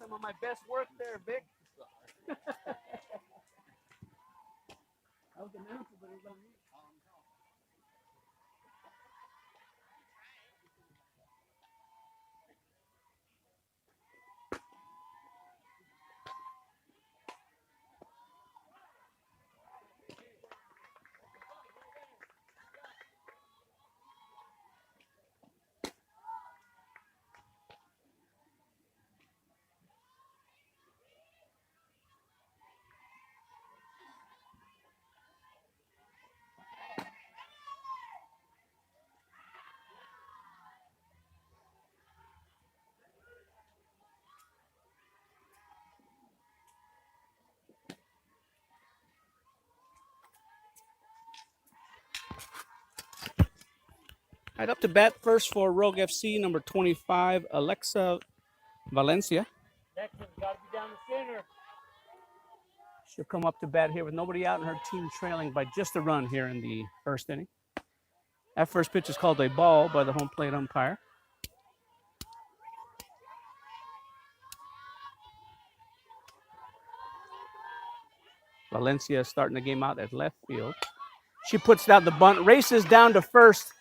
some of my best work there, Vic. I was announcing, but it was on me. Right, up to bat first for Rogue FC, number 25, Alexa Valencia. Next one's got to be down the center. She'll come up to bat here with nobody out and her team trailing by just a run here in the first inning. That first pitch is called a ball by the home plate umpire. Valencia starting the game out at left field. She puts out the bunt, races down to first.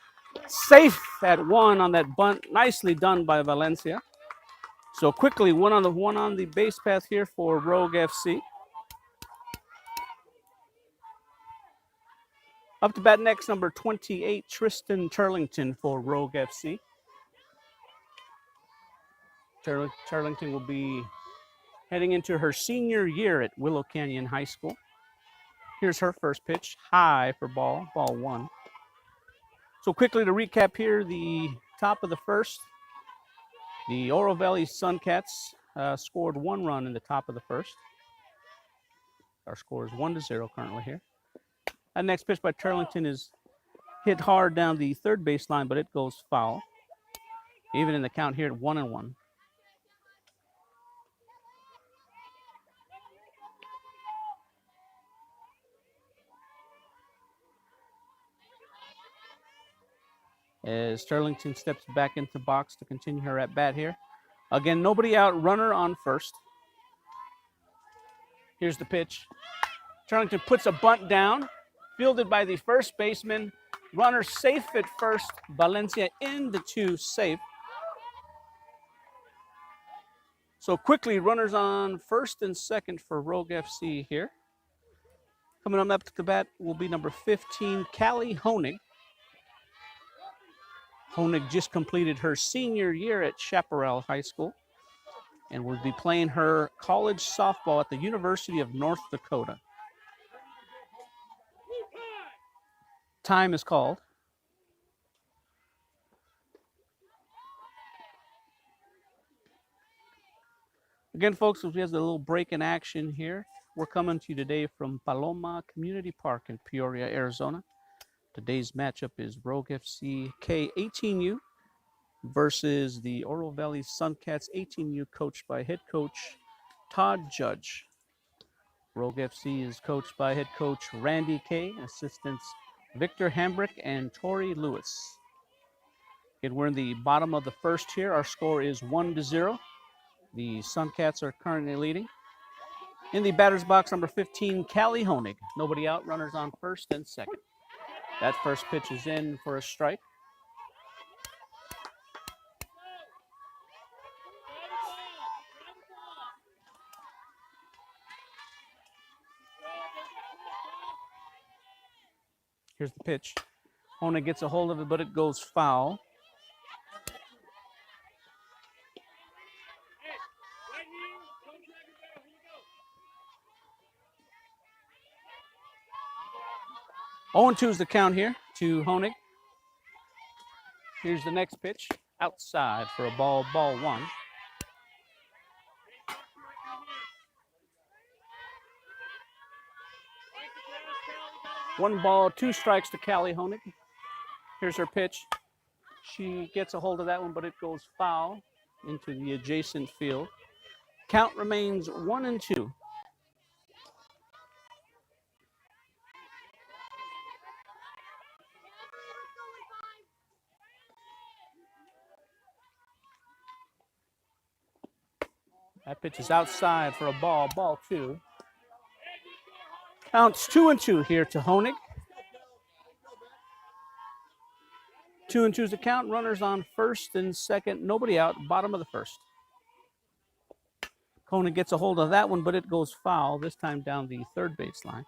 Safe at one on that bunt. Nicely done by Valencia. So quickly, one on the base path here for Rogue FC. Up to bat next, number 28, Tristan Turlington for Rogue FC. Turlington will be heading into her senior year at Willow Canyon High School. Here's her first pitch, high for ball one. So quickly to recap here, the top of the first, the Oro Valley Suncats scored 1 run in the top of the first. Our score is 1-0 currently here. That next pitch by Turlington is hit hard down the third baseline, but it goes foul. Even in the count here at 1-1. As Turlington steps back into the box to continue her at bat here. Again, nobody out, runner on first. Here's the pitch. Turlington puts a bunt down, fielded by the first baseman. Runner safe at first. Valencia in the 2, safe. So quickly, runners on first and second for Rogue FC here. Coming up to the bat will be number 15, Callie Honig. Honig just completed her senior year at Chaparral High School and will be playing her college softball at the University of North Dakota. Time is called. Again, folks, we have a little break in action here. We're coming to you today from Paloma Community Park in Peoria, Arizona. Today's matchup is Rogue FC K18U versus the Oro Valley Suncats 18U, coached by head coach Todd Judge. Rogue FC is coached by head coach Randy Kay, assistants Victor Hambrick and Tori Lewis. And we're in the bottom of the first here. Our score is 1-0. The Suncats are currently leading. In the batter's box, number 15, Callie Honig. Nobody out, runners on first and second. That first pitch is in for a strike. Here's the pitch. Honig gets a hold of it, but it goes foul. Oh, 0-2 is the count here to Honig. Here's the next pitch. Outside for a ball 1. 1 ball, 2 strikes to Callie Honig. Here's her pitch. She gets a hold of that one, but it goes foul into the adjacent field. Count remains 1-2. That pitch is outside for a ball, ball 2. Counts 2-2 here to Honig. 2-2 is the count. Runners on first and second. Nobody out. Bottom of the first. Honig gets a hold of that one, but it goes foul. This time down the third baseline.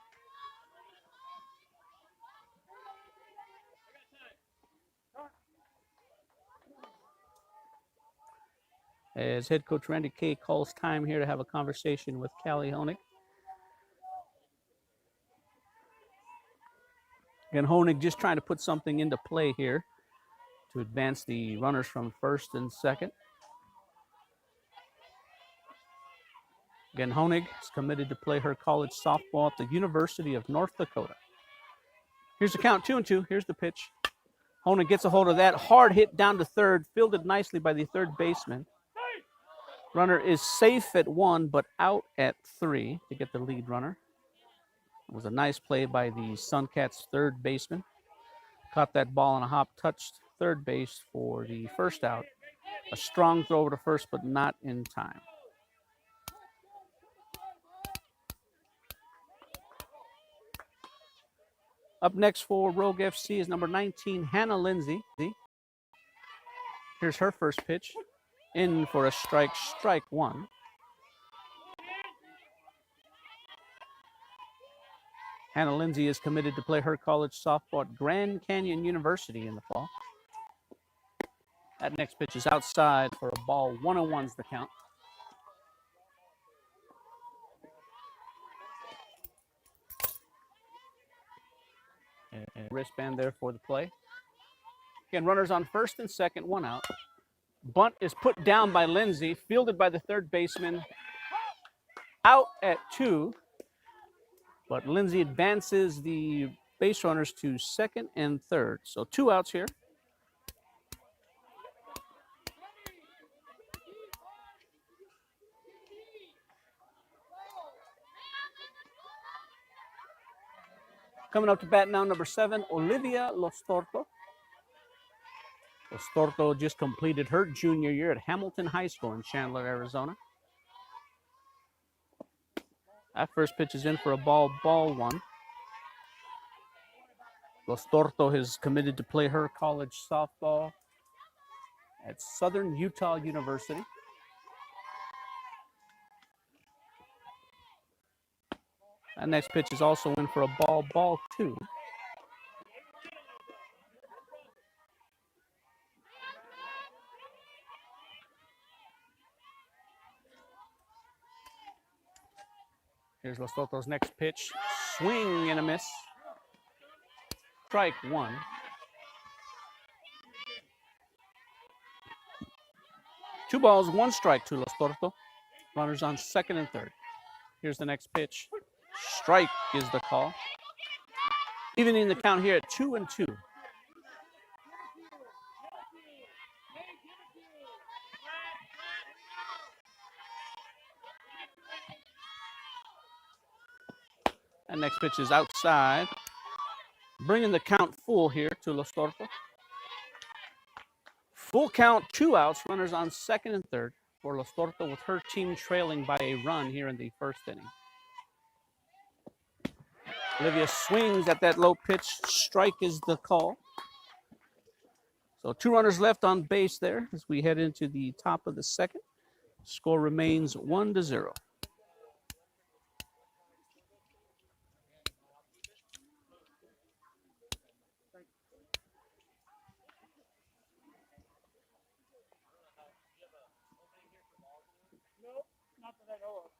As head coach Randy Kay calls time here to have a conversation with Callie Honig. Again, Honig just trying to put something into play here to advance the runners from first and second. Again, Honig is committed to play her college softball at the University of North Dakota. Here's the count, 2-2. Here's the pitch. Honig gets a hold of that. Hard hit down to third, fielded nicely by the third baseman. Runner is safe at 1, but out at 3 to get the lead runner. It was a nice play by the Suncats third baseman. Caught that ball on a hop, touched third base for the first out. A strong throw over to first, but not in time. Up next for Rogue FC is number 19, Hannah Lindsay. Here's her first pitch. In for a strike, strike 1. Hannah Lindsay is committed to play her college softball at Grand Canyon University in the fall. That next pitch is outside for a ball. 1-1's the count. And wristband there for the play. Again, runners on first and second, 1 out. Bunt is put down by Lindsay, fielded by the third baseman. Out at 2. But Lindsay advances the base runners to second and third. So 2 outs here. Coming up to bat now, number 7, Olivia Lostorto. Lostorto just completed her junior year at Hamilton High School in Chandler, Arizona. That first pitch is in for a ball, ball 1. Lostorto has committed to play her college softball at Southern Utah University. That next pitch is also in for a ball, ball 2. Here's Lostorto's next pitch. Swing and a miss. Strike 1. Two balls, 1 strike to Lostorto. Runners on second and third. Here's the next pitch. Strike is the call. Evening the count here at 2-2. And next pitch is outside. Bringing the count full here to Lostorto. Full count, 2 outs. Runners on second and third for Lostorto, with her team trailing by a run here in the first inning. Olivia swings at that low pitch. Strike is the call. So 2 runners left on base there as we head into the top of the second. Score remains 1-0. Nope, not that I know of.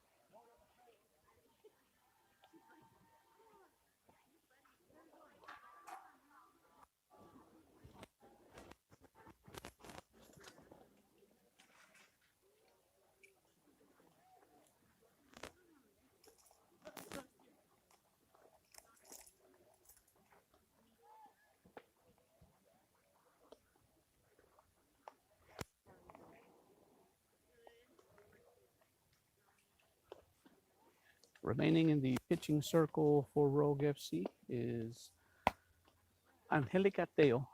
Remaining in the pitching circle for Rogue FC is Angelica Teo.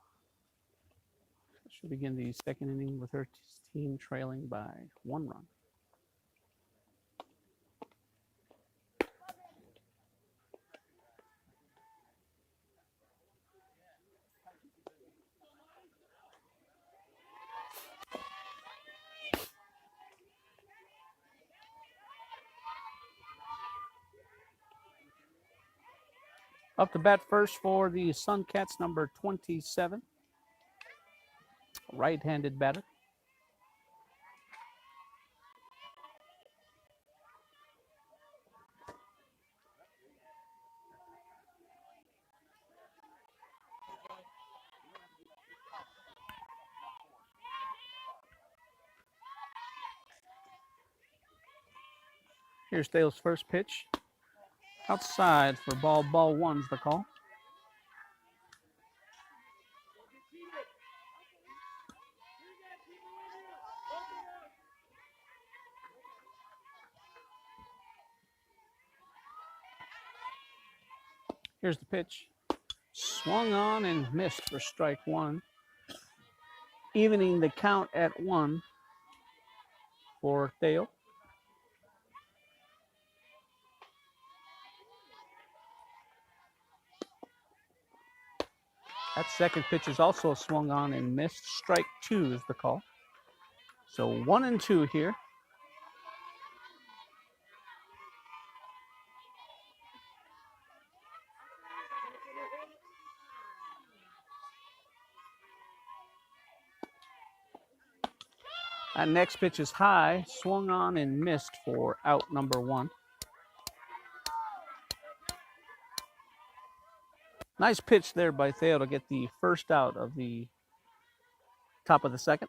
She'll begin the second inning with her team trailing by 1 run. Up to bat first for the Suncats, number 27. Right-handed batter. Here's Dale's first pitch. Outside for ball. Ball one's the call. Here's the pitch. Swung on and missed for strike one. Evening the count at 1 for Dale. That second pitch is also swung on and missed. Strike 2 is the call. So 1-2 here. That next pitch is high, swung on and missed for out number 1. Nice pitch there by Theo to get the first out of the top of the second.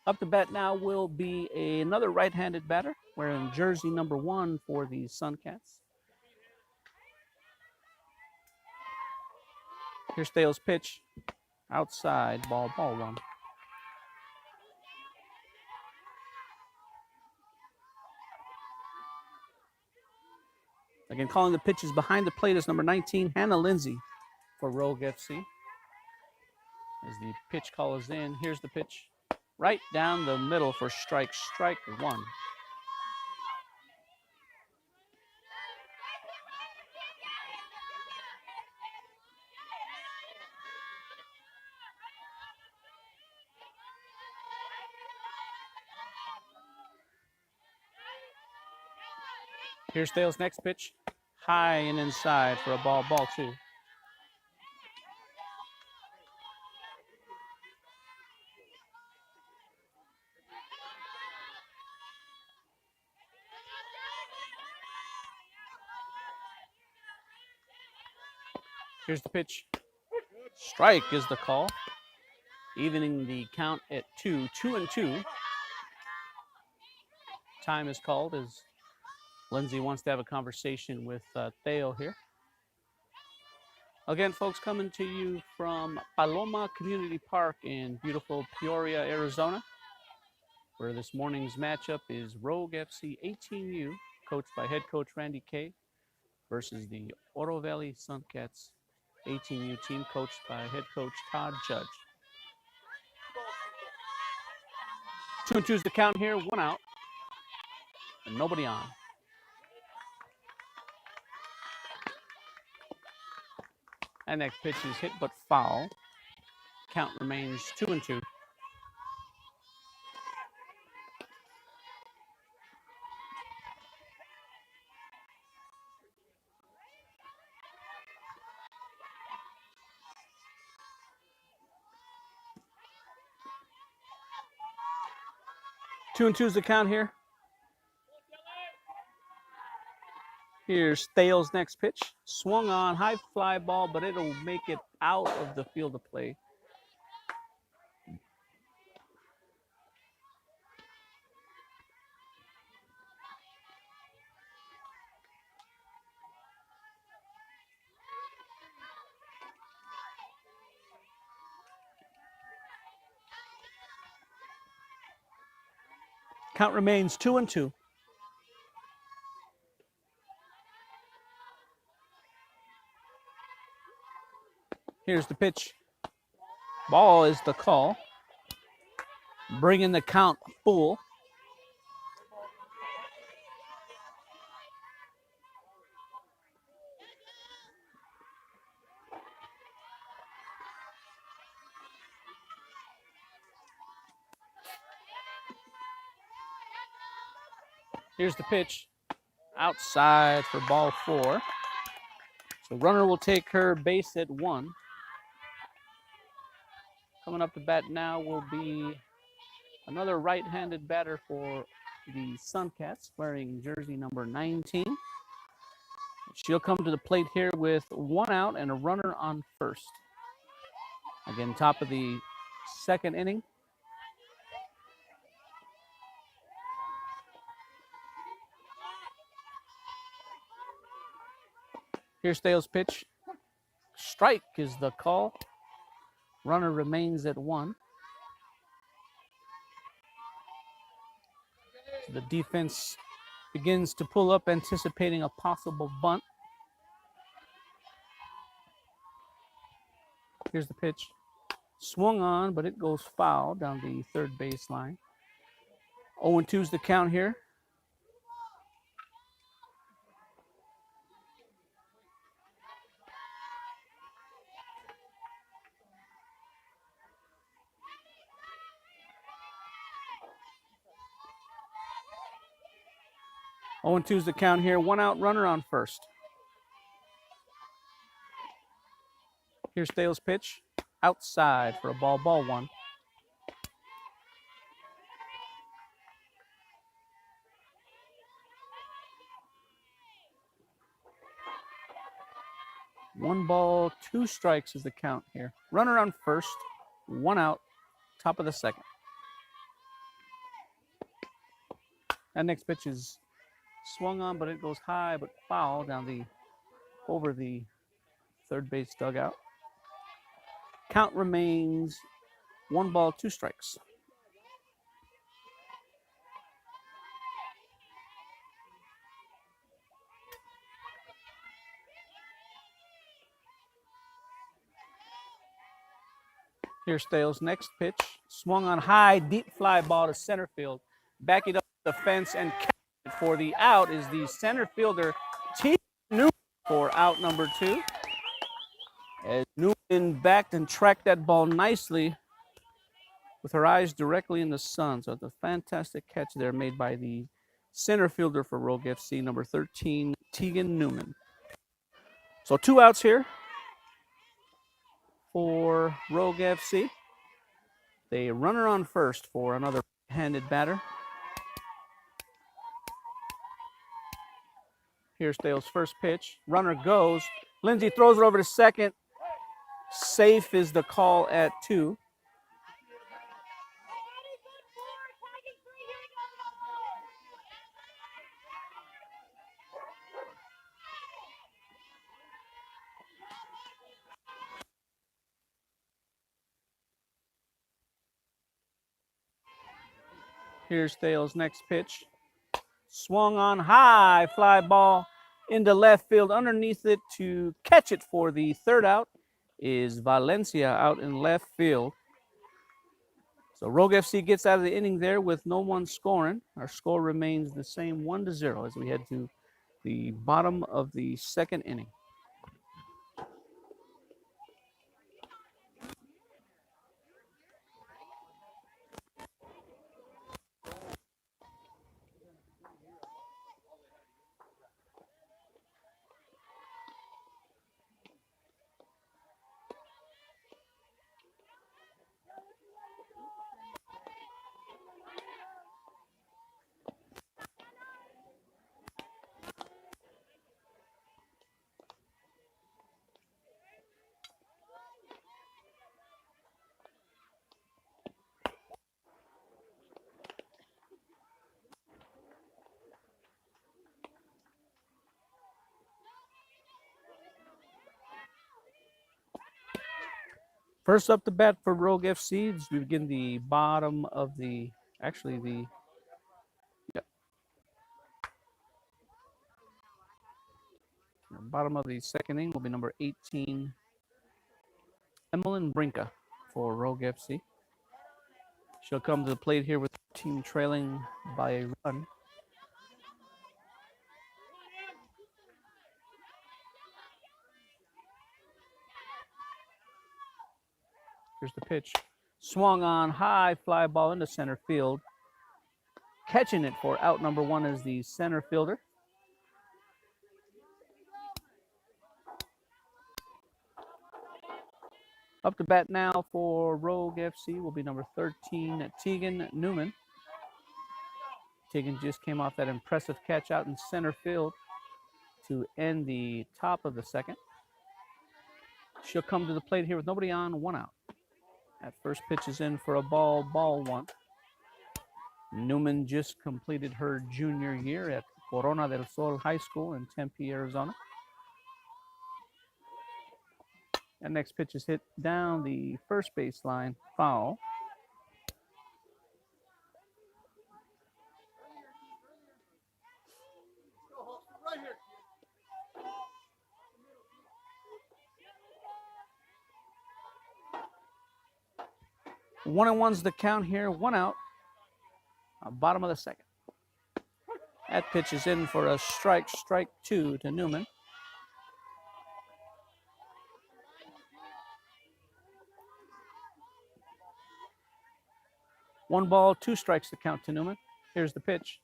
Up to bat now will be another right-handed batter wearing jersey number 1 for the Suncats. Here's Theo's pitch. Outside, ball 1. Again, calling the pitches behind the plate is number 19, Hannah Lindsay for Rogue FC. As the pitch call is in, here's the pitch. Right down the middle for strike 1. Here's Dale's next pitch. High and inside for a ball 2. Here's the pitch. Strike is the call. Evening the count at 2. 2-2. Time is called as Lindsay wants to have a conversation with Theo here. Again, folks, coming to you from Paloma Community Park in beautiful Peoria, Arizona, where this morning's matchup is Rogue FC 18U, coached by head coach Randy Kay, versus the Oro Valley Suncats 18U team, coached by head coach Todd Judge. 2-2 is the count here, 1 out, and nobody on. And next pitch is hit but foul. Count remains 2-2. Two and two is the count here. Here's Thales' next pitch. Swung on, high fly ball, but it'll make it out of the field of play. Count remains 2-2. Here's the pitch. Ball is the call. Bringing the count full. Here's the pitch. outside for ball 4. So runner will take her base at 1. Coming up to bat now will be another right-handed batter for the Suncats, wearing jersey number 19. She'll come to the plate here with 1 out and a runner on first. Again, top of the second inning. Here's Thale's pitch. Strike is the call. Runner remains at 1. The defense begins to pull up, anticipating a possible bunt. Here's the pitch. Swung on, but it goes foul down the third baseline. 0-2 is the count here. Oh, and 2 is the count here. 1 out, runner on first. Here's Thale's pitch. Outside for a ball 1. One ball, 2 strikes is the count here. Runner on first, 1 out, top of the second. That next pitch is swung on, but it goes high, but foul down over the third base dugout. Count remains 1 ball, 2 strikes. Here's Thale's next pitch. Swung on high, deep fly ball to center field. Backing up the fence and catch it for the out is the center fielder, T. Newman, for out number 2. As Newman backed and tracked that ball nicely with her eyes directly in the sun. So it's a fantastic catch there made by the center fielder for Rogue FC, number 13, Tegan Newman. So 2 outs here for Rogue FC. The runner on first for another handed batter. Here's Thale's first pitch. Runner goes. Lindsay throws it over to second. Safe is the call at 2. Here's Thale's next pitch. Swung on high, fly ball into left field. Underneath it to catch it for the third out is Valencia out in left field. So Rogue FC gets out of the inning there with no one scoring. Our score remains the same, 1-0, as we head to the bottom of the second inning. First up to bat for Rogue FC as we begin the bottom of the, bottom of the second inning will be number 18, Emmeline Brinka for Rogue FC. She'll come to the plate here with the team trailing by a run. Here's the pitch. Swung on high, fly ball into center field. Catching it for out number 1 is the center fielder, Up to bat now for Rogue FC will be number 13, Tegan Newman. Tegan just came off that impressive catch out in center field to end the top of the second. She'll come to the plate here with nobody on, 1 out. That first pitch is in for a ball 1. Newman just completed her junior year at Corona del Sol High School in Tempe, Arizona. That next pitch is hit down the first baseline, foul. One and one's the count here, 1 out. Bottom of the second. That pitch is in for a strike 2 to Newman. One ball, 2 strikes to count to Newman. Here's the pitch.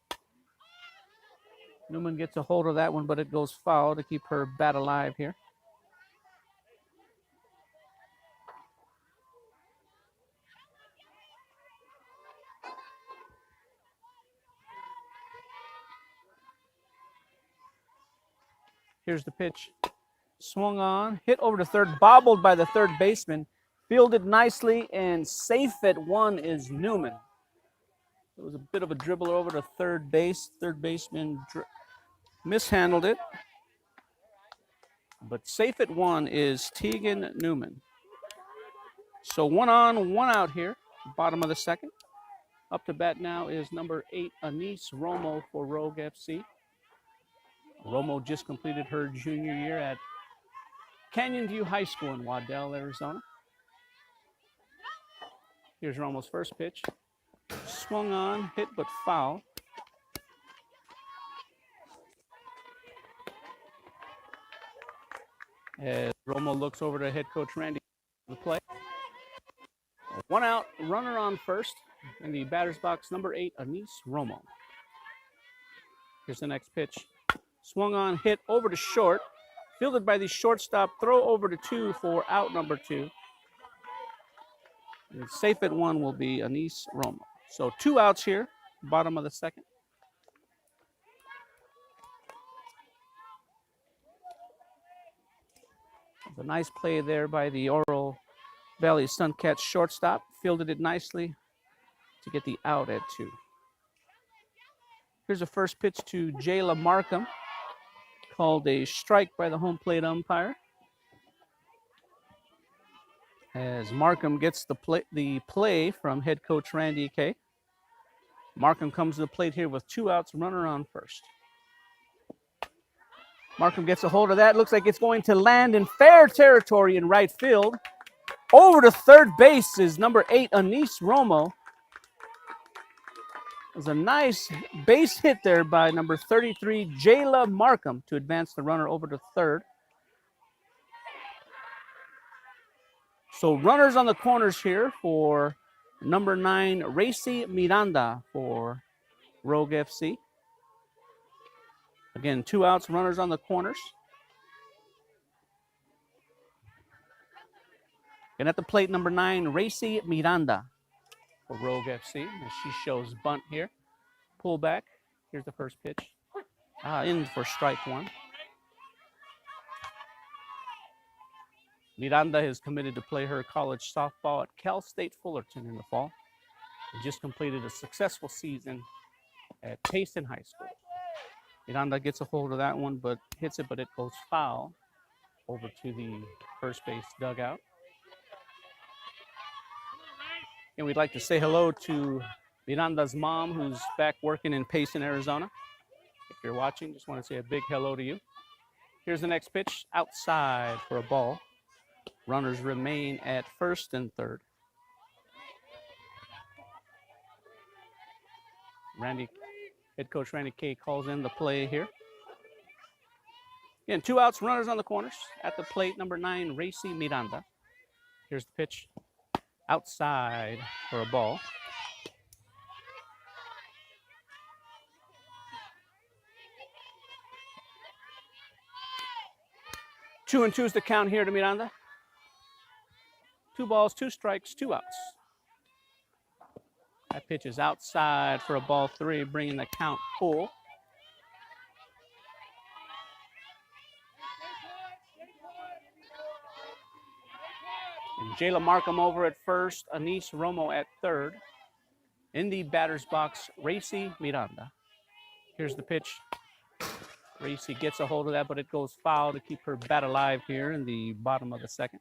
Newman gets a hold of that one, but it goes foul to keep her bat alive here. Here's the pitch. Swung on, hit over to third, bobbled by the third baseman, fielded nicely, and safe at 1 is Newman. It was a bit of a dribble over to third base. Third baseman mishandled it. But safe at 1 is Tegan Newman. So 1 on, 1 out here, bottom of the second. Up to bat now is number 8, Anise Romo for Rogue FC. Romo just completed her junior year at Canyon View High School in Waddell, Arizona. Here's Romo's first pitch. Swung on, hit but foul. As Romo looks over to head coach Randy the play. 1 out, runner on first. In the batter's box, number 8, Anise Romo. Here's the next pitch. Swung on, hit over to short. Fielded by the shortstop, throw over to 2 for out number 2. And safe at 1 will be Anise Romo. So 2 outs here, bottom of the second. A nice play there by the Oro Valley Suncats shortstop. Fielded it nicely to get the out at 2. Here's a first pitch to Jayla Markham. Called a strike by the home plate umpire. As Markham gets the play from head coach Randy Kay. Markham comes to the plate here with 2 outs, runner on first. Markham gets a hold of that. Looks like it's going to land in fair territory in right field. Over to third base is number 8, Anise Romo. It was a nice base hit there by number 33, Jayla Markham, to advance the runner over to third. So runners on the corners here for number 9, Racy Miranda for Rogue FC. Again, 2 outs, runners on the corners. And at the plate, number 9, Racy Miranda for Rogue FC. As she shows bunt here. Pull back. Here's the first pitch. In for strike 1. Miranda is committed to play her college softball at Cal State Fullerton in the fall. She just completed a successful season at Payson High School. Miranda gets a hold of that one, but hits it, but it goes foul over to the first base dugout. And we'd like to say hello to Miranda's mom, who's back working in Payson, Arizona. If you're watching, just want to say a big hello to you. Here's the next pitch, outside for a ball. Runners remain at first and third. Head coach Randy Kay calls in the play here. Again, 2 outs, runners on the corners. At the plate, number 9, Racy Miranda. Here's the pitch, outside for a ball. Two and two is the count here to Miranda. 2 balls, 2 strikes, 2 outs. That pitch is outside for a ball 3, bringing the count full. And Jayla Markham over at first, Anise Romo at third. In the batter's box, Racy Miranda. Here's the pitch. Racy gets a hold of that, but it goes foul to keep her bat alive here in the bottom of the second.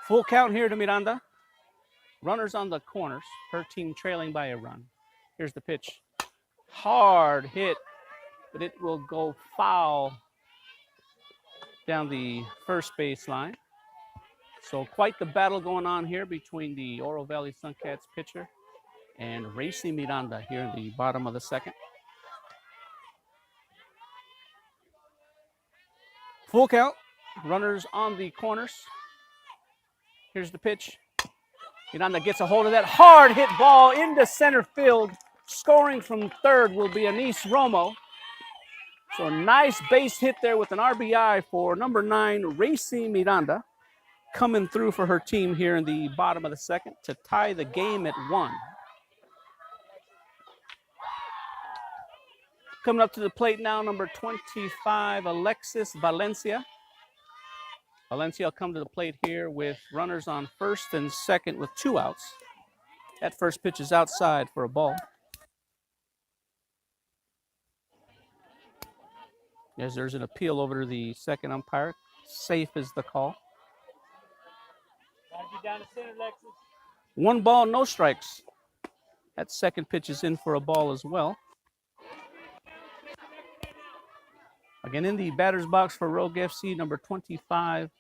Full count here to Miranda. Runners on the corners. Her team trailing by a run. Here's the pitch. Hard hit, but it will go foul down the first baseline. So quite the battle going on here between the Oro Valley Suncats pitcher and Racy Miranda here in the bottom of the second. Full count. Runners on the corners. Here's the pitch. Miranda gets a hold of that hard hit ball into center field. Scoring from third will be Anise Romo. So a nice base hit there with an RBI for number 9, Racy Miranda, coming through for her team here in the bottom of the second to tie the game at 1. Coming up to the plate now, number 25, Alexis Valencia. Valencia will come to the plate here with runners on first and second with 2 outs. That first pitch is outside for a ball. As there's an appeal over to the second umpire. Safe is the call. Gotta get down to center, Lexus. 1 ball, no strikes. That second pitch is in for a ball as well. Again, in the batter's box for Rogue FC, number 25,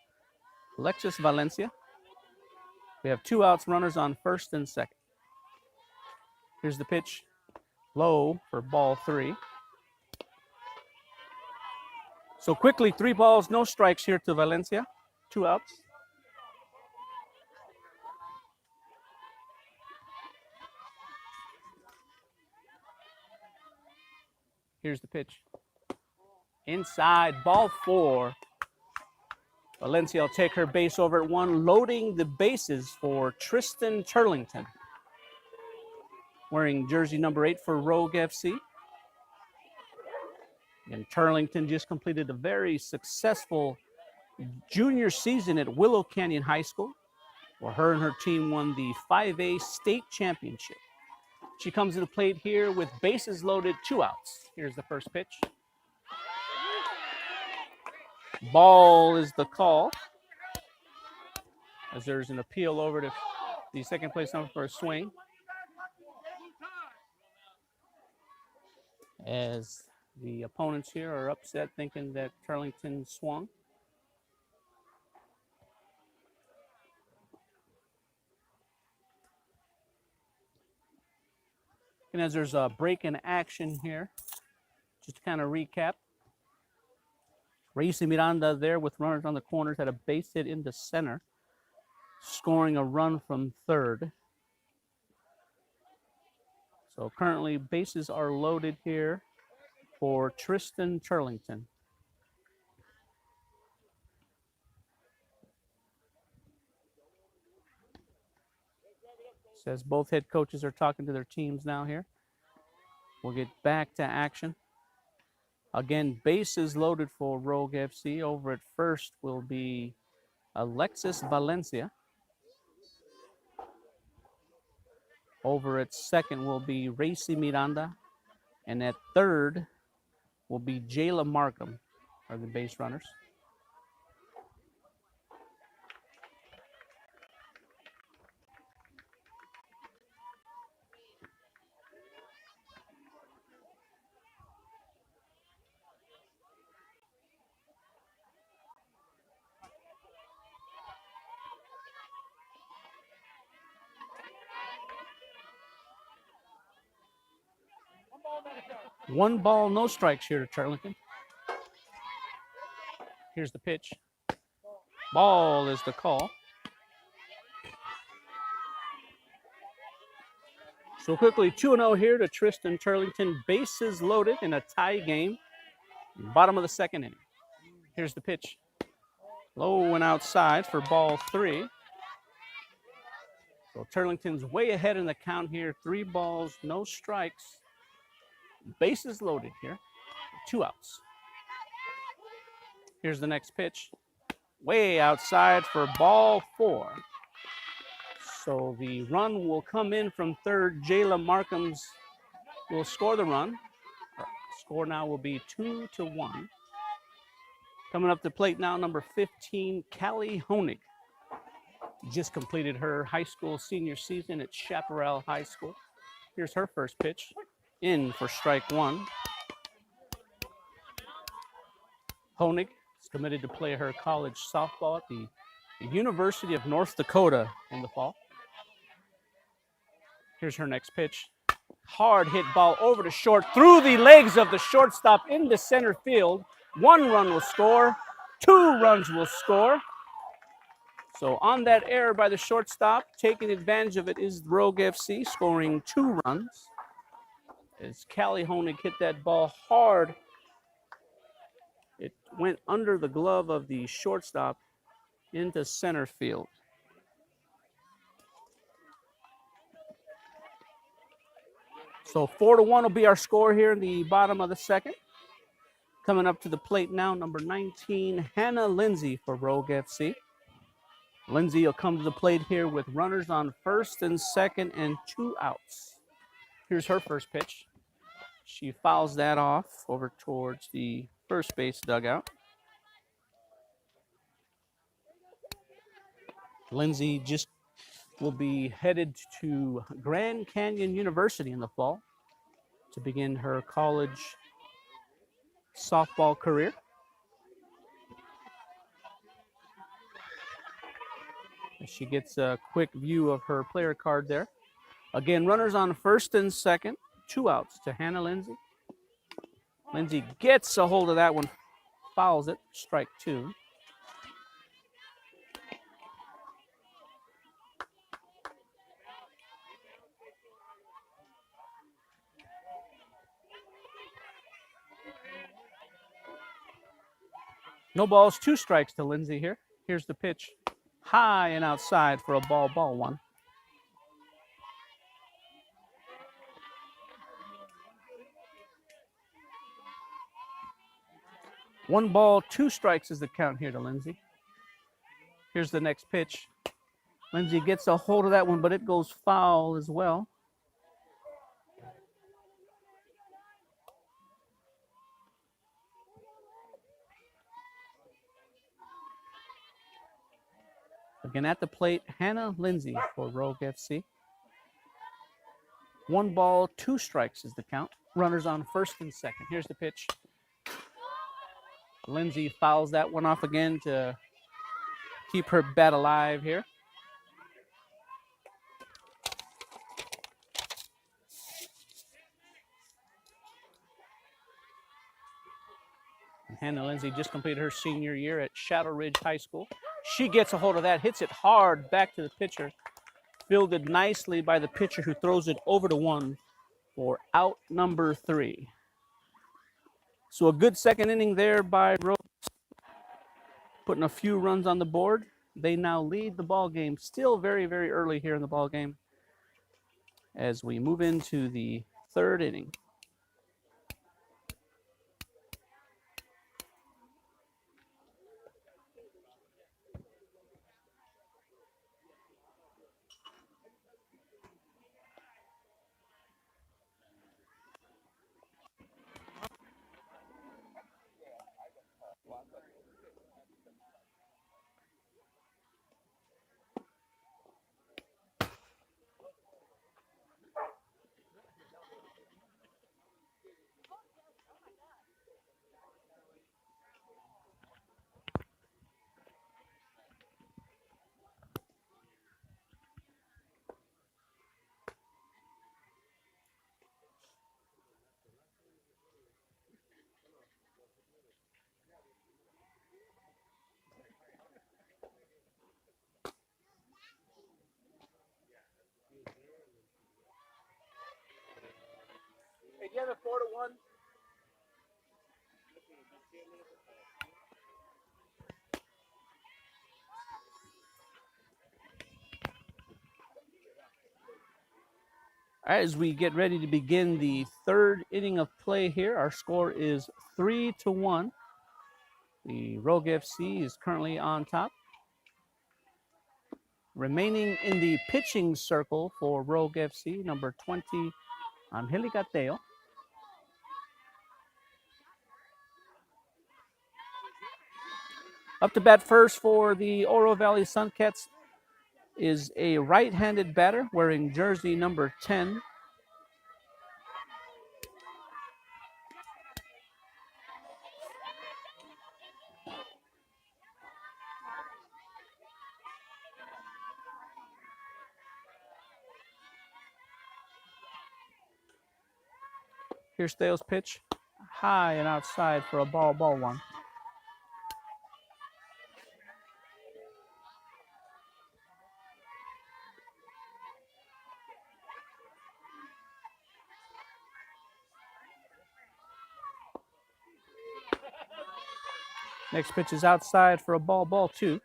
Alexis Valencia. We have 2 outs, runners on first and second. Here's the pitch. Low for ball 3. So quickly, 3 balls, no strikes here to Valencia. 2 outs. Here's the pitch. Inside, ball 4. Valencia will take her base over at 1, loading the bases for Tristan Turlington, wearing jersey number 8 for Rogue FC. And Turlington just completed a very successful junior season at Willow Canyon High School, where her and her team won the 5A state championship. She comes to the plate here with bases loaded, 2 outs. Here's the first pitch. Ball is the call, as there's an appeal over to the second place number for a swing. As the opponents here are upset, thinking that Turlington swung. And as there's a break in action here, just to kind of recap, Racy Miranda there with runners on the corners had a base hit into center, scoring a run from third. So currently bases are loaded here for Tristan Turlington. Says both head coaches are talking to their teams now here. We'll get back to action. Again, bases loaded for Rogue FC. Over at first will be Alexis Valencia. Over at second will be Racy Miranda. And at third will be Jayla Markham, are the base runners. One ball, no strikes here to Turlington. Here's the pitch. Ball is the call. So quickly, 2-0 here to Tristan Turlington. Bases loaded in a tie game. Bottom of the second inning. Here's the pitch. Low and outside for ball 3. So Turlington's way ahead in the count here. 3 balls, no strikes. Bases loaded here. 2 outs. Here's the next pitch. Way outside for ball 4. So the run will come in from third. Jayla Markhams will score the run. Score now will be 2-1. Coming up to plate now, number 15, Callie Honig. Just completed her high school senior season at Chaparral High School. Here's her first pitch. In for strike 1. Honig is committed to play her college softball at the University of North Dakota in the fall. Here's her next pitch. Hard hit ball over to short, through the legs of the shortstop into center field. 1 run will score, 2 runs will score. So on that error by the shortstop, taking advantage of it is Rogue FC, scoring 2 runs. As Callie Honig hit that ball hard, it went under the glove of the shortstop into center field. So 4-1 will be our score here in the bottom of the second. Coming up to the plate now, number 19, Hannah Lindsay for Rogue FC. Lindsay will come to the plate here with runners on first and second and 2 outs. Here's her first pitch. She fouls that off over towards the first base dugout. Lindsay just will be headed to Grand Canyon University in the fall to begin her college softball career. She gets a quick view of her player card there. Again, runners on first and second, 2 outs to Hannah Lindsay. Lindsay gets a hold of that one, fouls it, strike 2. No balls, 2 strikes to Lindsay here. Here's the pitch. High and outside for a ball 1. One ball, 2 strikes is the count here to Lindsay. Here's the next pitch. Lindsay gets a hold of that one, but it goes foul as well. Again at the plate, Hannah Lindsay for Rogue FC. 1 ball, 2 strikes is the count. Runners on first and second. Here's the pitch. Lindsay fouls that one off again to keep her bat alive here. Hannah Lindsay just completed her senior year at Shadow Ridge High School. She gets a hold of that, hits it hard back to the pitcher. Fielded nicely by the pitcher, who throws it over to 1 for out number 3. So a good second inning there by Rose, putting a few runs on the board. They now lead the ball game, still very, very early here in the ball game, as we move into the 3rd inning. give it 4-1. As we get ready to begin the third inning of play here, our score is 3-1. The Rogue FC is currently on top. Remaining in the pitching circle for Rogue FC, number 20, Angelica Teo. Up to bat first for the Oro Valley Suncats is a right-handed batter wearing jersey number 10. Here's Teo's pitch, high and outside for a ball 1. Next pitch is outside for a ball 2.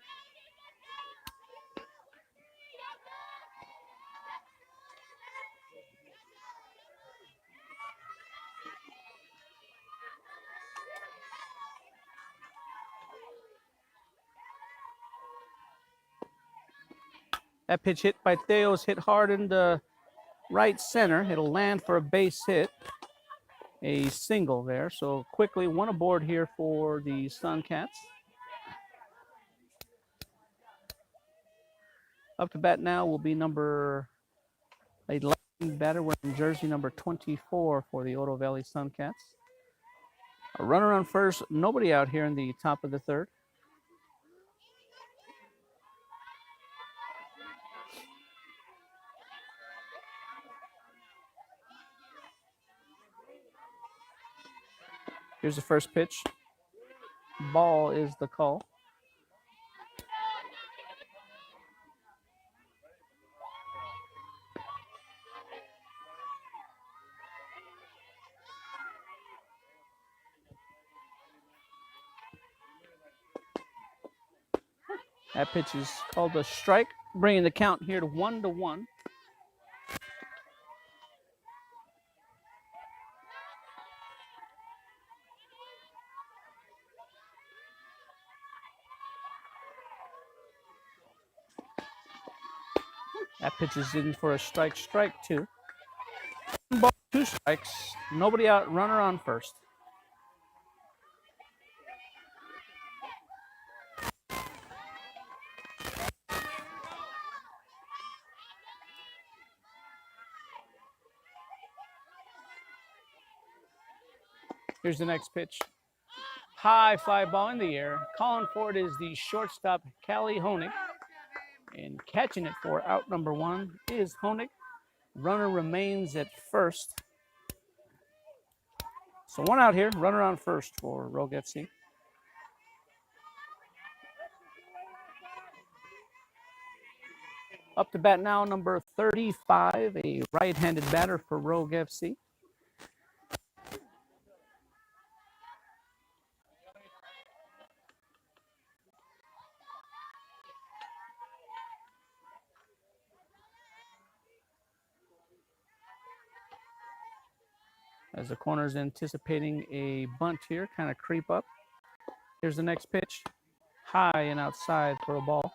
That pitch hit by Teo's hit hard in the right center. It'll land for a base hit. A single there. So quickly, one aboard here for the Suncats. Up to bat now will be number 11 batter wearing jersey number 24 for the Oro Valley Suncats. A runner on first, nobody out here in the top of the third. Here's the first pitch. Ball is the call. That pitch is called a strike, bringing the count here to 1-1. That pitch is in for a strike 2. 1 ball, 2 strikes. Nobody out, runner on first. Here's the next pitch. High fly ball in the air. Calling for it is the shortstop, Callie Honig. And catching it for out number 1 is Honig. Runner remains at first. So 1 out here, runner on first for Rogue FC. Up to bat now, number 35, a right-handed batter for Rogue FC. As the corner's anticipating a bunt here, kind of creep up. Here's the next pitch. High and outside for a ball.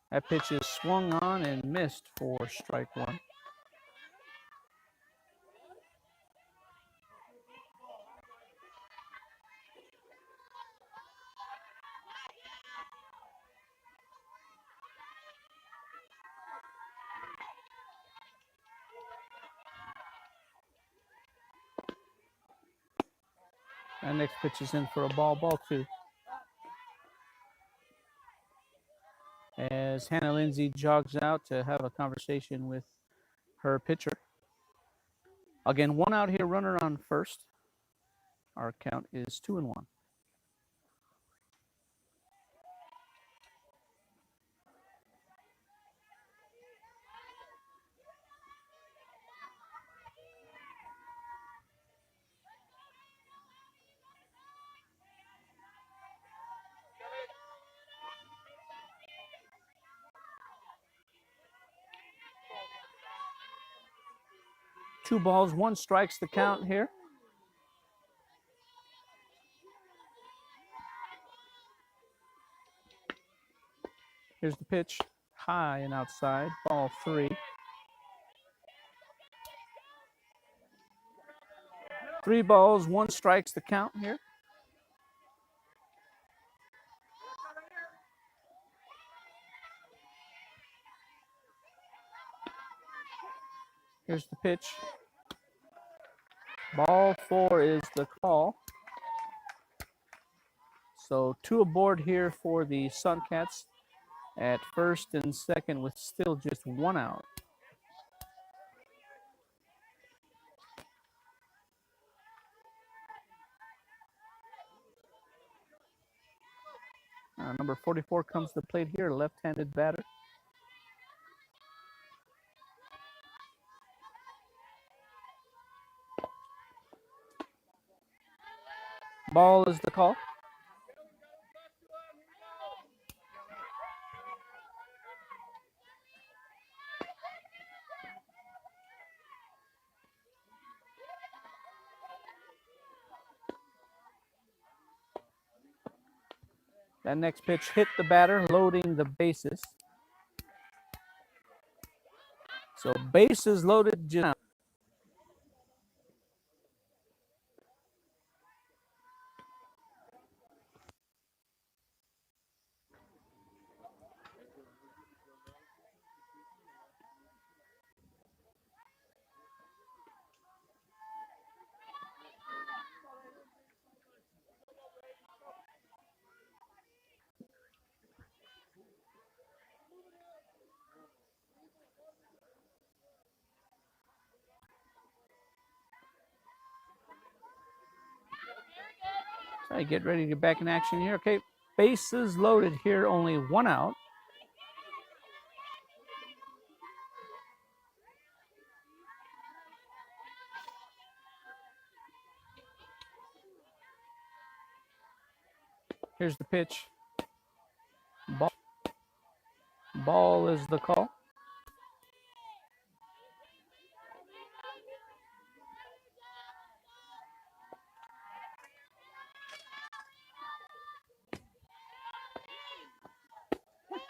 That pitch is swung on and missed for strike 1. And next pitch is in for a ball 2. As Hannah Lindsay jogs out to have a conversation with her pitcher. Again, 1 out here, runner on first. Our count is 2-1. Two balls, one strikes the count here. Here's the pitch, high and outside, ball 3. 3 balls, one strikes the count here. Here's the pitch. Ball 4 is the call. So 2 aboard here for the Suncats at first and second with still just 1 out. Number 44 comes to the plate here, left-handed batter. Ball is the call. That next pitch hit the batter, loading the bases. So bases loaded just now. So I get ready to get back in action here. Okay, bases loaded here, only 1 out. Here's the pitch. Ball is the call.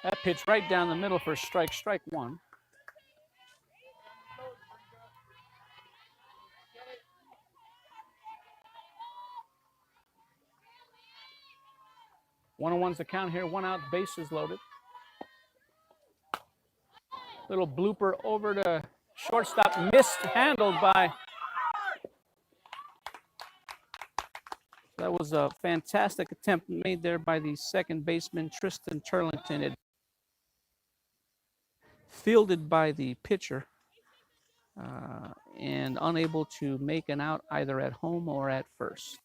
That pitch right down the middle for strike 1. One on one's the count here, 1 out, bases loaded. Little blooper over to shortstop, mishandled by. That was a fantastic attempt made there by the second baseman, Tristan Turlington. It fielded by the pitcher and unable to make an out either at home or at first.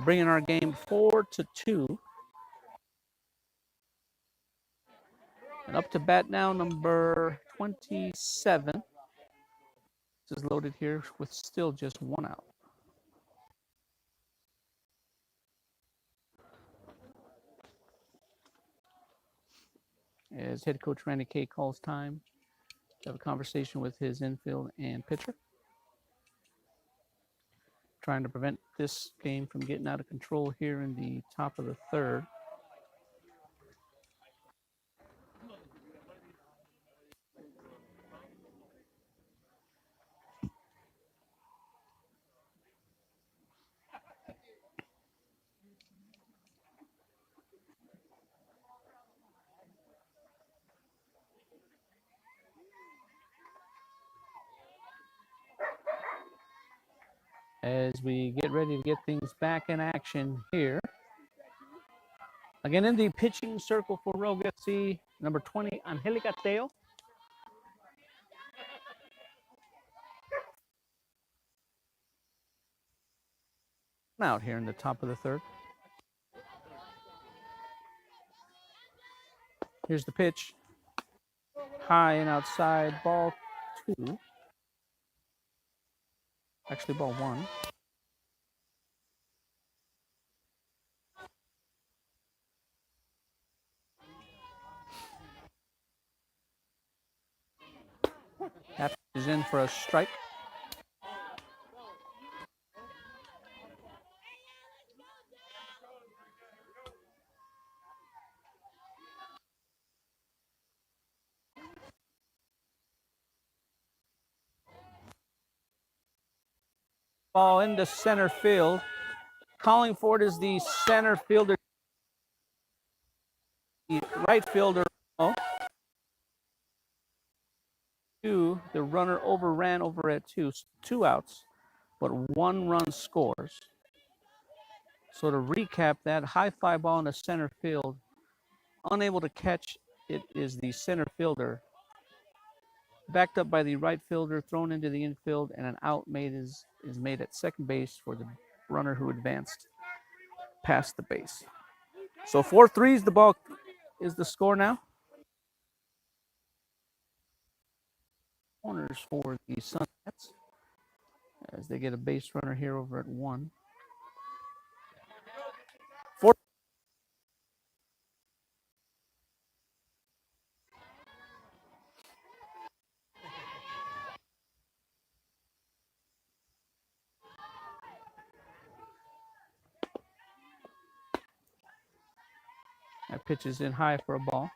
Bringing our game 4-2. And up to bat now, number 27. This is loaded here with still just 1 out. As head coach Randy Kay calls time to have a conversation with his infield and pitcher, trying to prevent this game from getting out of control here in the top of the 3rd. As we get ready to get things back in action here. Again, in the pitching circle for Rogue FC, number 20, Angelica Teo. Out here in the top of the third. Here's the pitch. High and outside, ball 2. Actually, ball 1. That is in for a strike. Ball into center field. Calling for it is the center fielder, the right fielder. The runner overran over at 2 outs, but 1 run scores. So to recap that, high fly ball into center field, unable to catch it is the center fielder, backed up by the right fielder, thrown into the infield, and an out is made at second base for the runner who advanced past the base. So 4-3 is the ball is the score now. Corners for the Suncats as they get a base runner here over at 1. 4. That pitch is in high for a ball.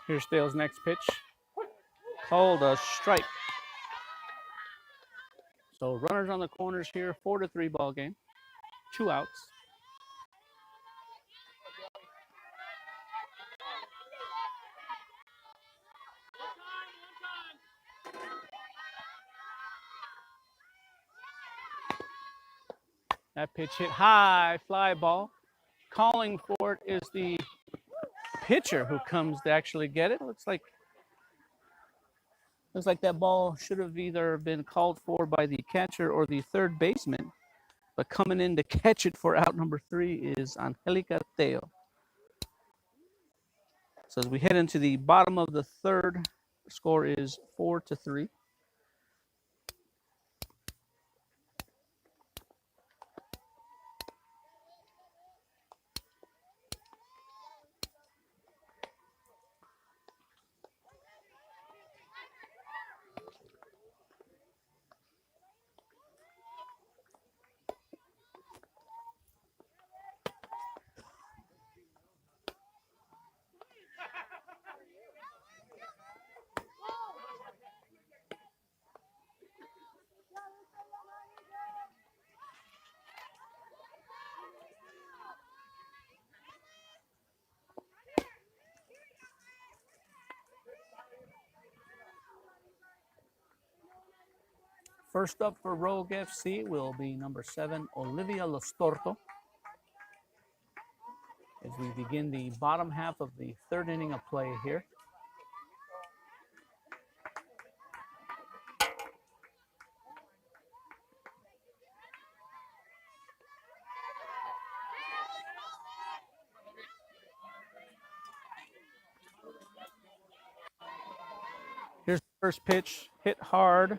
Here's Dale's next pitch. Called a strike. So runners on the corners here, 4-3 ball game. 2 outs. That pitch hit high, fly ball. Calling for it is the pitcher who comes to actually get it. Looks like that ball should have either been called for by the catcher or the third baseman. But coming in to catch it for out number 3 is Angelica Teo. So as we head into the bottom of the third, the score is 4-3. First up for Rogue FC will be number 7, Olivia Lostorto. As we begin the bottom half of the third inning of play here. Here's the first pitch, hit hard,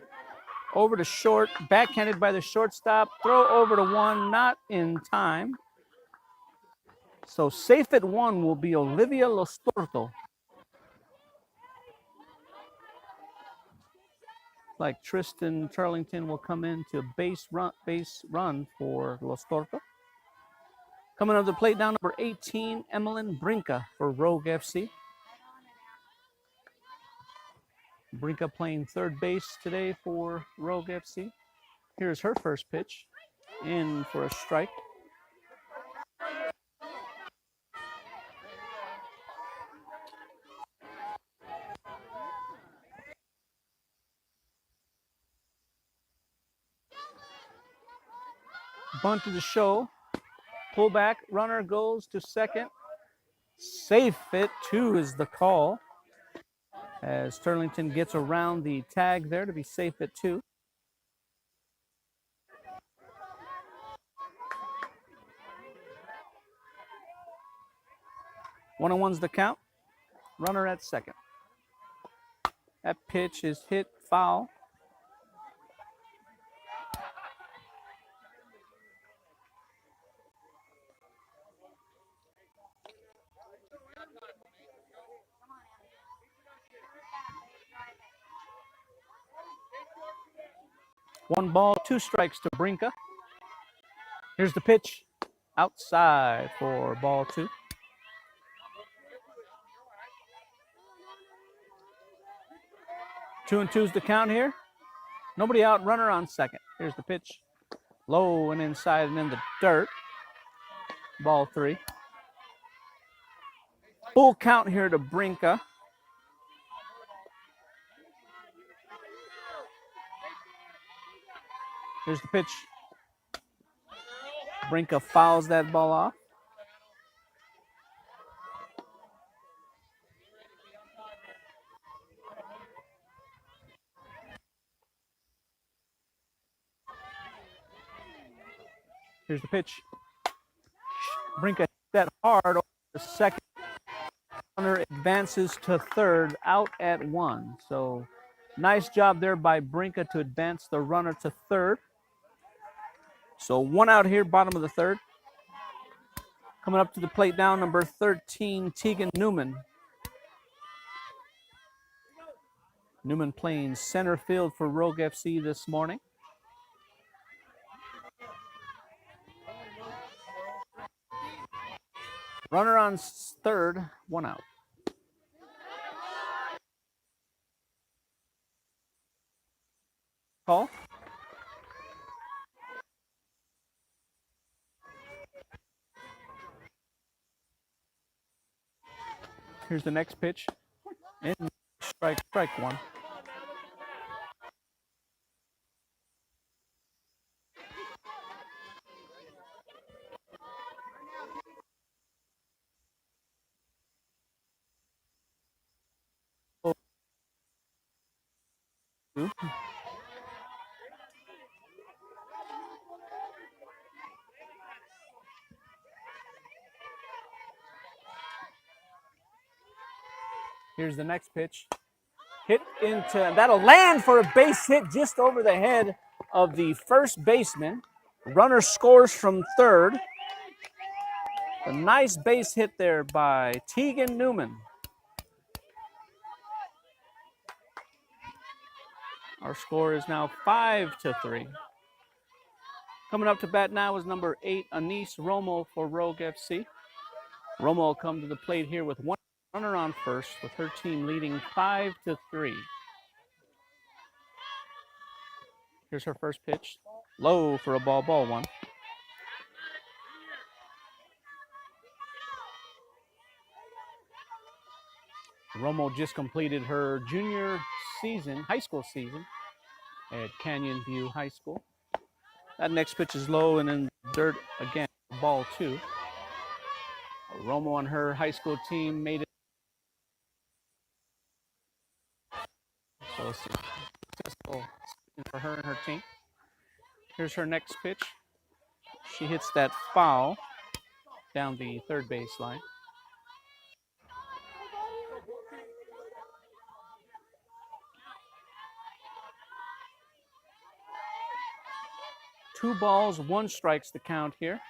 over to short, backhanded by the shortstop, throw over to 1, not in time. So safe at 1 will be Olivia Lostorto. Like Tristan Turlington will come in to base run for Lostorto. Coming up to the plate down, number 18, Emmeline Brinca for Rogue FC. Brinca playing third base today for Rogue FC. Here's her first pitch, in for a strike. Bunt to the show. Pullback runner goes to second. Safe at 2 is the call, as Turlington gets around the tag there to be safe at 2. 1-1's the count. Runner at second. That pitch is hit foul. One ball, 2 strikes to Brinka. Here's the pitch. Outside for ball 2. 2-2's the count here. Nobody out, runner on second. Here's the pitch. Low and inside and in the dirt. Ball 3. Full count here to Brinka. Here's the pitch. Brinka fouls that ball off. Here's the pitch. Brinka hit that hard over the second. Runner advances to third, out at 1. So nice job there by Brinka to advance the runner to third. So 1 out here, bottom of the third. Coming up to the plate now, number 13, Tegan Newman. Newman playing center field for Rogue FC this morning. Runner on third, 1 out. Call. Here's the next pitch. In strike 1. Here's the next pitch. Hit into, that'll land for a base hit just over the head of the first baseman. Runner scores from third. A nice base hit there by Tegan Newman. Our score is now 5-3. Coming up to bat now is number 8, Anise Romo for Rogue FC. Romo will come to the plate here with 1 runner on first, with her team leading 5-3. Here's her first pitch. Low for a ball 1. Romo just completed her junior season, high school season, at Canyon View High School. That next pitch is low and in the dirt again, ball 2. Romo and her high school team made it. So successful for her and her team. Here's her next pitch. She hits that foul down the third base line. Two balls, 1 strikes the count here.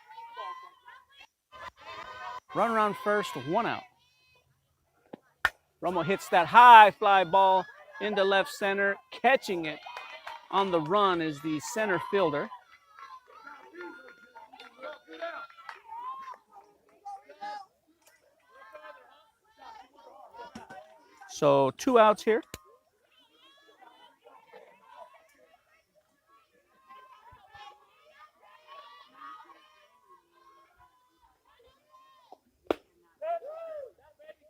Runner on first, 1 out. Romo hits that high fly ball into left center. Catching it on the run is the center fielder. So 2 outs here.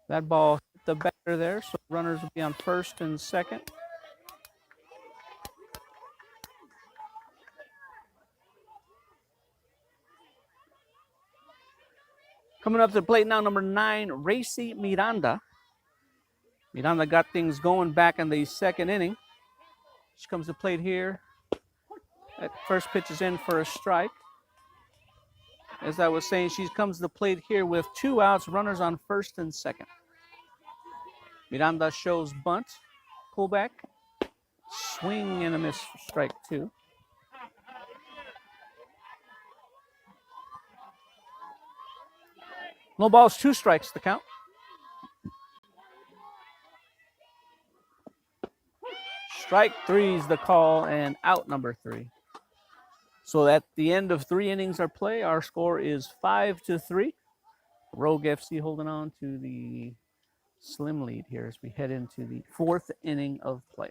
That ball hit the batter there, so runners will be on first and second. Coming up to the plate now, number 9, Racy Miranda. Miranda got things going back in the second inning. She comes to plate here. That first pitch is in for a strike. As I was saying, she comes to the plate here with 2 outs, runners on first and second. Miranda shows bunt, pullback, swing and a miss for strike 2. No balls, 2 strikes to count. Strike 3 is the call, and out number 3. So at the end of 3 innings of play, our score is 5-3. Rogue FC holding on to the slim lead here as we head into the 4th inning of play.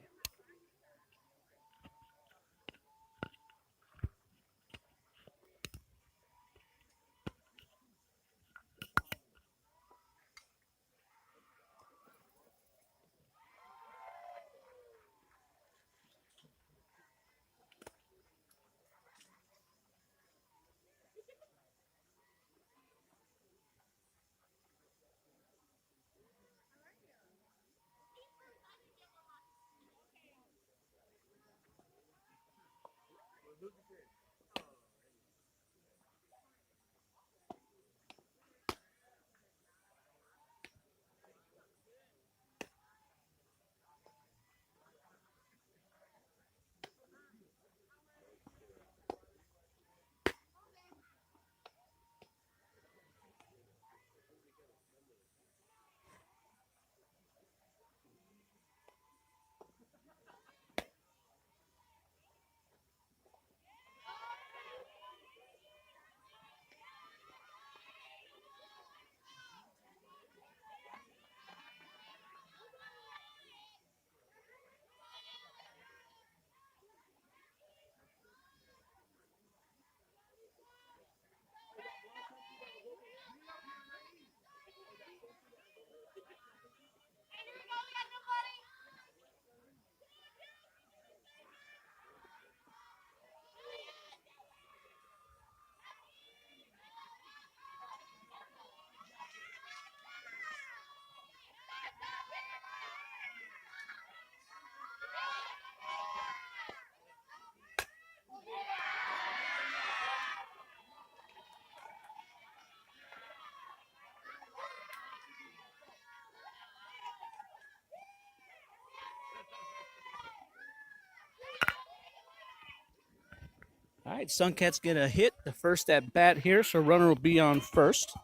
All right, Suncats get a hit, the first at bat here, so runner will be on first.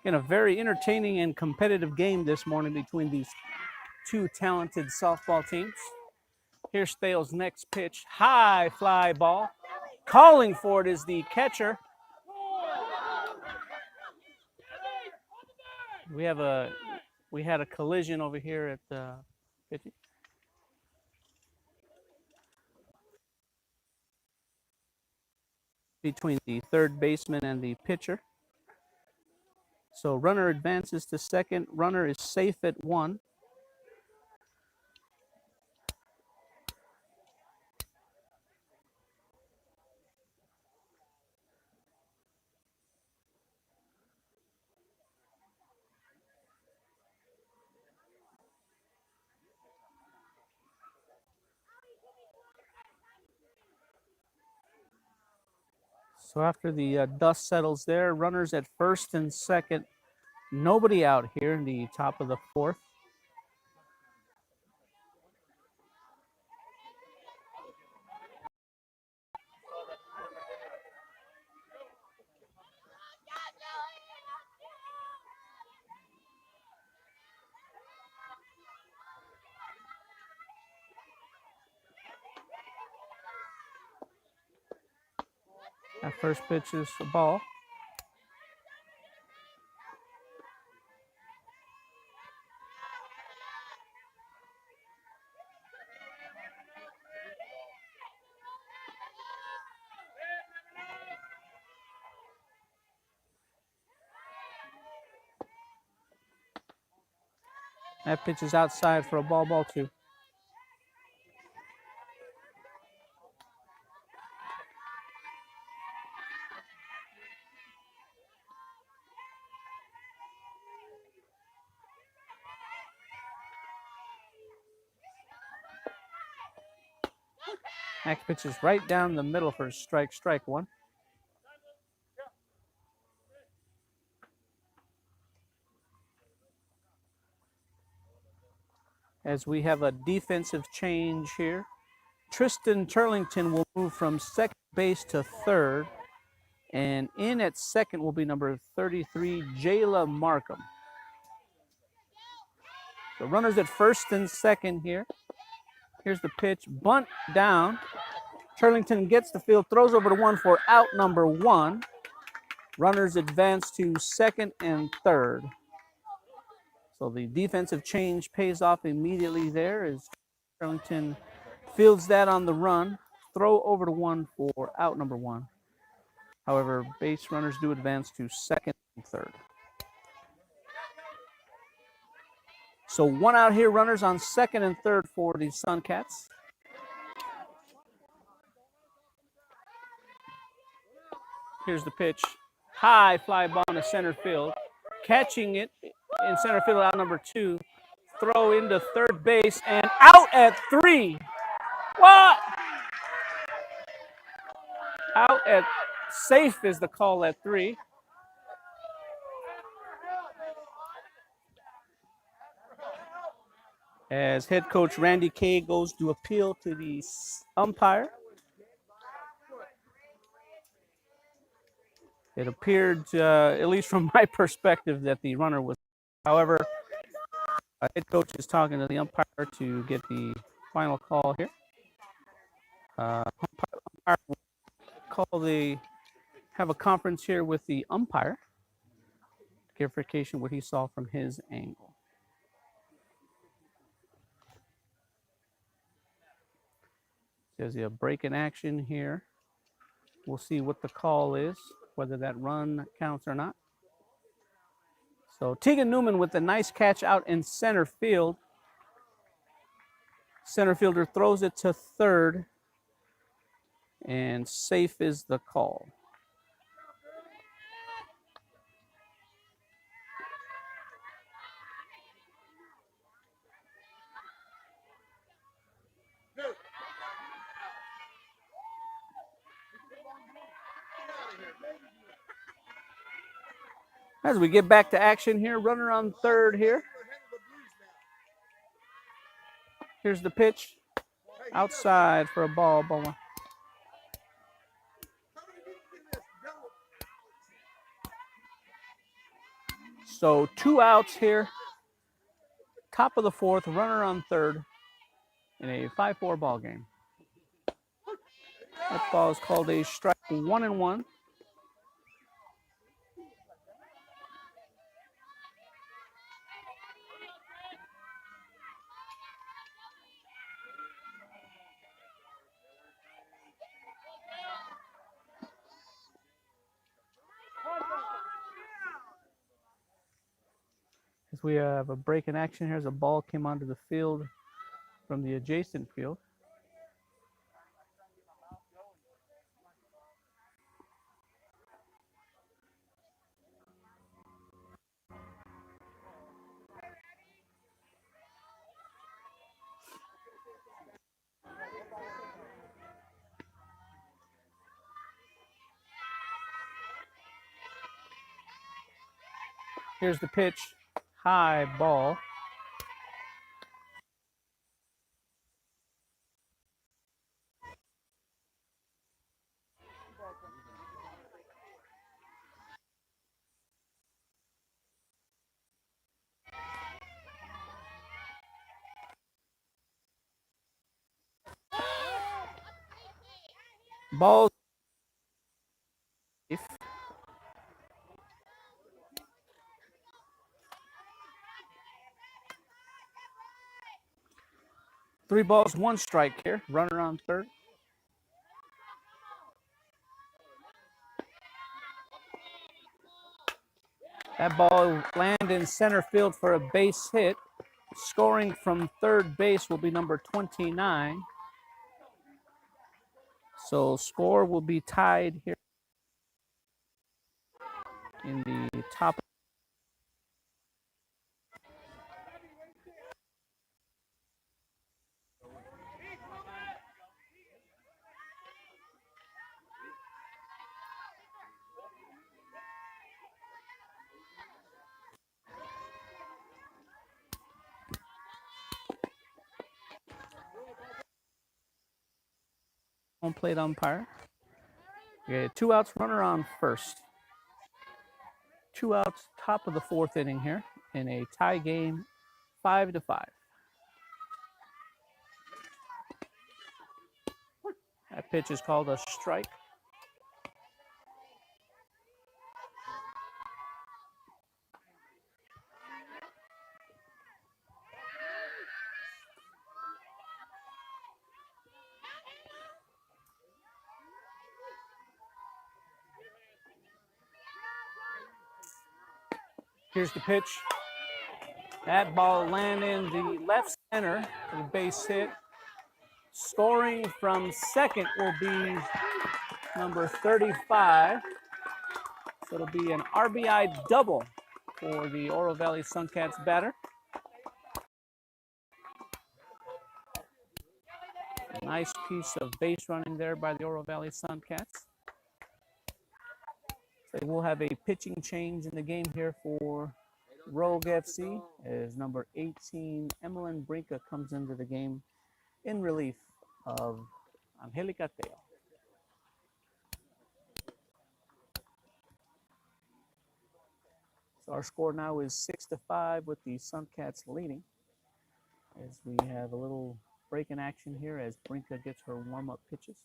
In a very entertaining and competitive game this morning between these 2 talented softball teams. Here's Thales' next pitch, high fly ball. Calling for it is the catcher. We had a collision over here at the 50. Between the third baseman and the pitcher. So runner advances to second. Runner is safe at 1. So after the dust settles there, runners at first and second. Nobody out here in the top of the 4th. That first pitch is a ball. That pitch is outside for a ball 2. Next pitch is right down the middle for strike one. As we have a defensive change here, Tristan Turlington will move from second base to third, and in at second will be number 33, Jayla Markham. The runners at first and second here. Here's the pitch, bunt down. Turlington gets the field, throws over to one for out number one. Runners advance to second and third. So the defensive change pays off immediately there as Turlington fields that on the run. Throw over to one for out number one. However, base runners do advance to second and third. So one out here, runners on second and third for the Suncats. Here's the pitch. High fly ball to center field. Catching it in center field, out number two. Throw into third base and out at three. What? Out at safe is the call at three. As head coach Randy Kay goes to appeal to the umpire. It appeared, at least from my perspective, that the runner was. However, head coach is talking to the umpire to get the final call here. Umpire will have a conference here with the umpire. Clarification what he saw from his angle. There's a break in action here. We'll see what the call is, whether that run counts or not. So Tegan Newman with a nice catch out in center field. Center fielder throws it to third, and safe is the call. As we get back to action here, runner on third here. Here's the pitch. Outside for a ball one. So 2 outs here. Top of the fourth, runner on third in a 5-4 ball game. That ball is called a strike 1-1. As we have a break in action here, as a ball came onto the field from the adjacent field. Here's the pitch, high ball. Ball. 3 balls, 1 strike here. Runner on third. That ball landed in center field for a base hit. Scoring from third base will be number 29. So score will be tied here in the top. home plate umpire. Okay, 2 outs, runner on first. 2 outs, top of the 4th inning here in a tie game, 5-5. That pitch is called a strike. Here's the pitch. That ball landed in the left center for the base hit. Scoring from second will be number 35. So it'll be an RBI double for the Oro Valley Suncats batter. Nice piece of base running there by the Oro Valley Suncats. So we'll have a pitching change in the game here for Rogue FC as number 18, Emmeline Brinca, comes into the game in relief of Angelica Teo. So our score now is 6-5 with the Suncats leading, as we have a little break in action here as Brinca gets her warm-up pitches.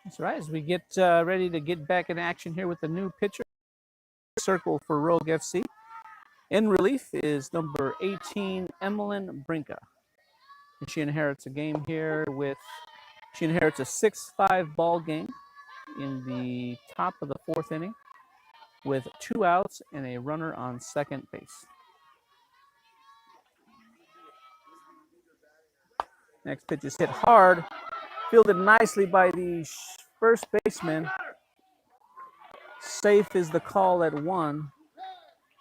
That's right, as we get ready to get back in action here with the new pitcher. Circle for Rogue FC. In relief is number 18, Emmeline Brinca. And she inherits a game here she inherits a 6-5 ball game in the top of the 4th inning with 2 outs and a runner on second base. Next pitch is hit hard, fielded nicely by the first baseman. Safe is the call at 1.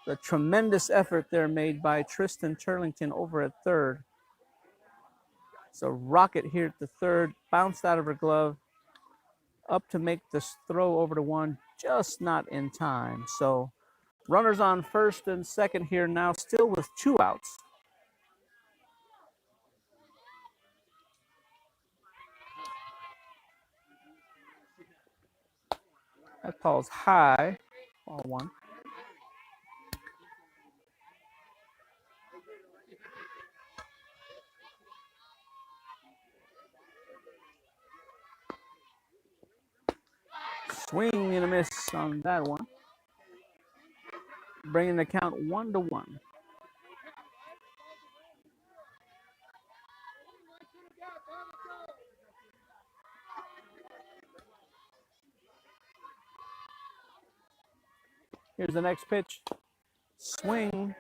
The tremendous effort there made by Tristan Turlington over at third. So rocket here at the third, bounced out of her glove, up to make this throw over to 1, just not in time. So runners on first and second here now, still with 2 outs. That ball's high, ball 1. Swing and a miss on that one, bringing the count 1-1. Here's the next pitch. Swing,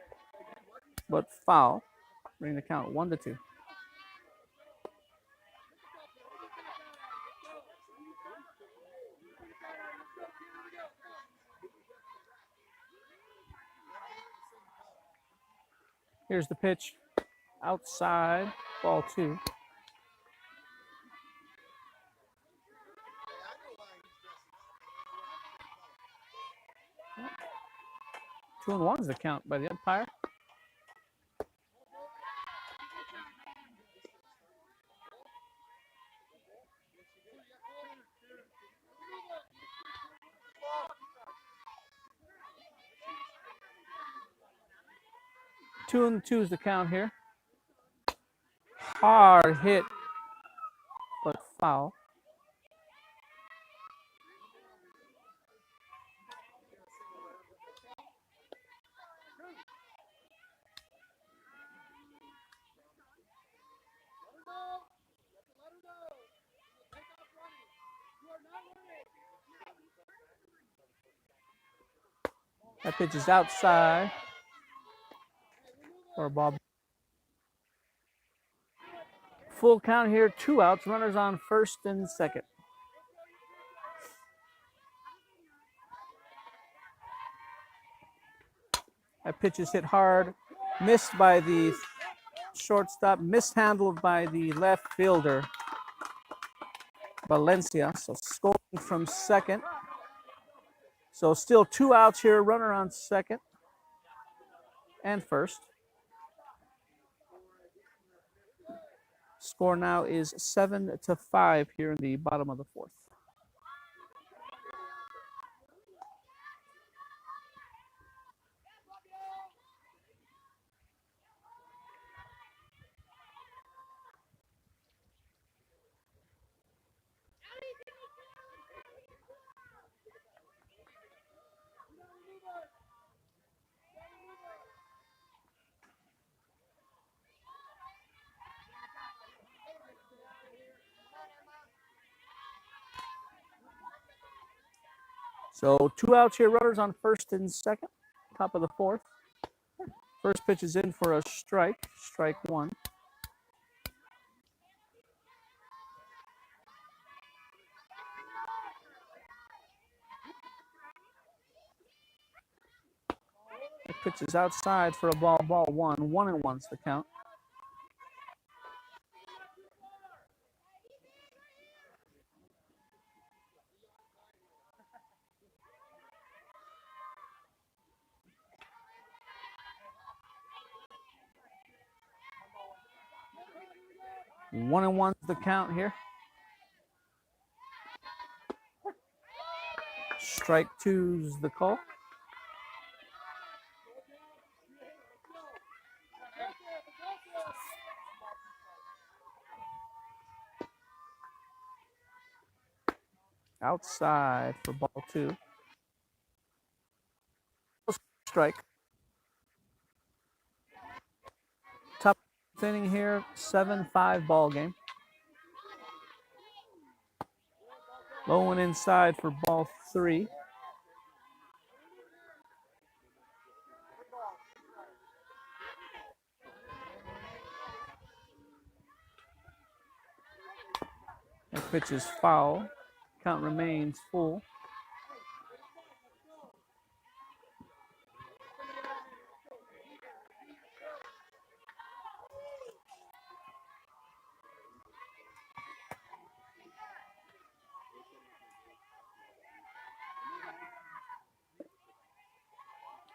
but foul, bringing the count 1-2. Here's the pitch, outside, ball 2. Two and 1's the count by the umpire. Two and 2 is the count here. Hard hit, but foul. That pitch is outside for a ball. Full count here, 2 outs, runners on first and second. That pitch is hit hard, missed by the shortstop, mishandled by the left fielder, Valencia. So scoring from second. So still 2 outs here, runner on second and first. Score now is 7-5 here in the bottom of the fourth. So 2 outs here, runners on first and second, top of the fourth. First pitch is in for a strike, strike one. The pitch is outside for a ball, ball one. 1-1's the count. One and one's the count here. Strike two's the call. Outside for ball two. Strike. Top inning here, 7-5 ball game. Low and inside for ball three. That pitch is foul. Count remains full.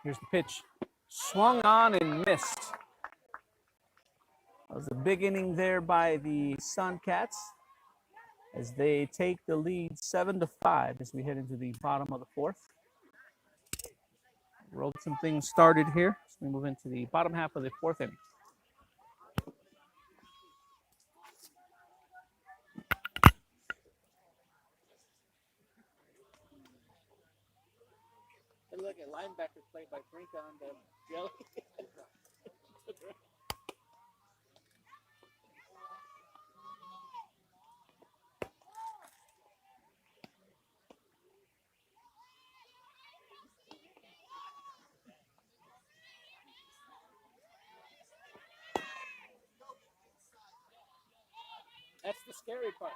Here's the pitch. Swung on and missed. That was a big inning there by the Suncats as they take the lead 7-5 as we head into the bottom of the fourth. Rolled some things started here as we move into the bottom half of the fourth inning. They look at linebackers played by Drink on the jelly. That's the scary part.